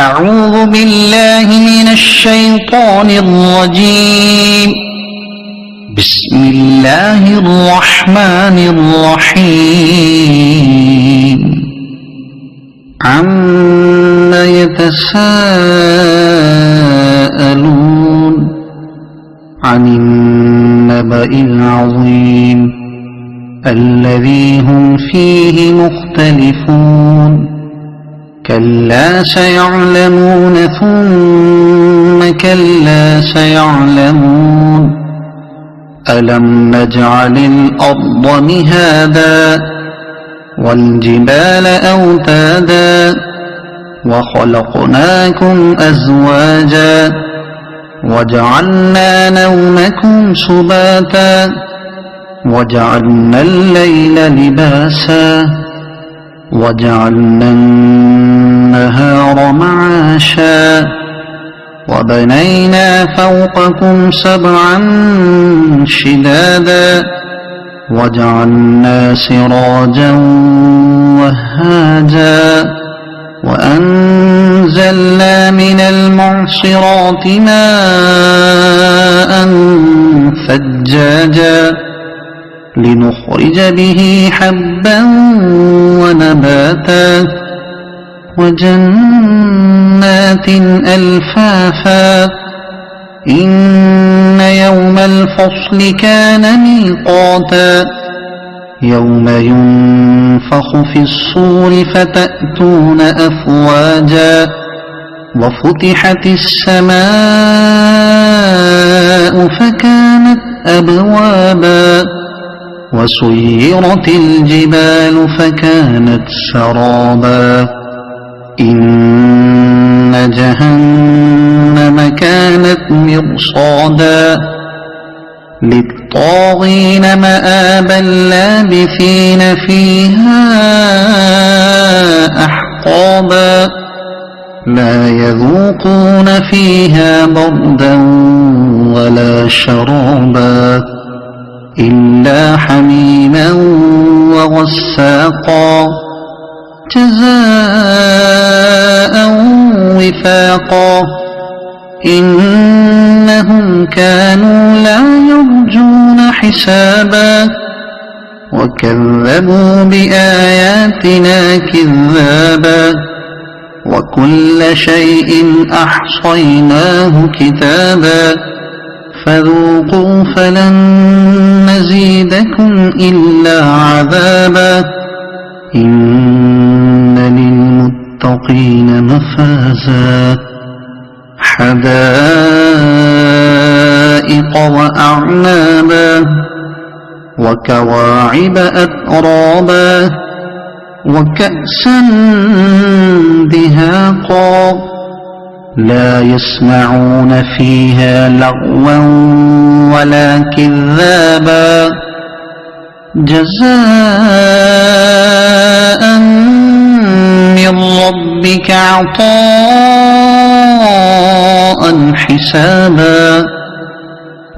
أعوذ بالله من الشيطان الرجيم. بسم الله الرحمن الرحيم. عَمَّ يتساءلون عن النبأ العظيم الذي هم فيه مختلفون. كلا سيعلمون ثم كلا سيعلمون. ألم نجعل الأرض مهادا والجبال أوتادا وخلقناكم أزواجا وجعلنا نومكم سباتا وجعلنا الليل لباسا وجعلنا النهار معاشا وبنينا فوقكم سبعا شدادا وجعلنا سراجا وهاجا وأنزلنا من المعصرات ماء ثجاجا لنخرج به حبا ونباتا وجنات ألفافا. إن يوم الفصل كان ميقاتا. يوم ينفخ في الصور فتأتون أفواجا وفتحت السماء فكانت أبوابا وسيرت الجبال فكانت سرابا. إن جهنم كانت مرصادا للطاغين مآبا لابثين فيها أحقابا. لا يذوقون فيها بردا ولا شرابا إلا حميما وغساقا جزاء وفاقا. إنهم كانوا لا يرجون حسابا وكذبوا بآياتنا كذابا وكل شيء أحصيناه كتابا فذوقوا فلن نزيدكم إلا عذابا. إن للمتقين مفازا حدائق وأعنابا وكواعب أترابا وكأسا دهاقا. لا يسمعون فيها لغوا ولا كذابا جزاء من ربك عطاء حسابا.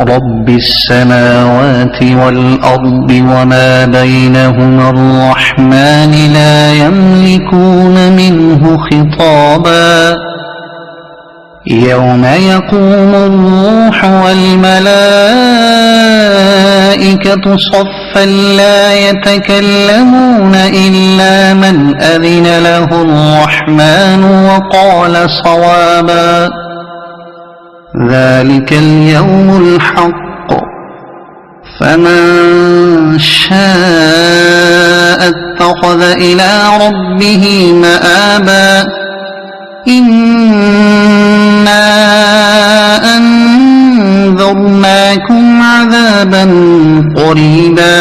رب السماوات والأرض وما بينهما الرحمن لا يملكون منه خطابا. يوم يقوم الروح والملائكة صفا لا يتكلمون إلا من أذن له الرحمن وقال صوابا. ذلك اليوم الحق فمن شاء اتخذ إلى ربه مآبا. إنا أنذرناكم عذابا قريبا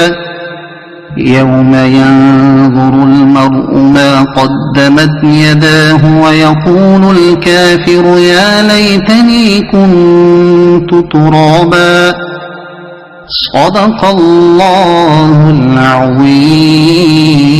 يوم ينظر المرء ما قدمت يداه ويقول الكافر يا ليتني كنت ترابا. صدق الله العظيم.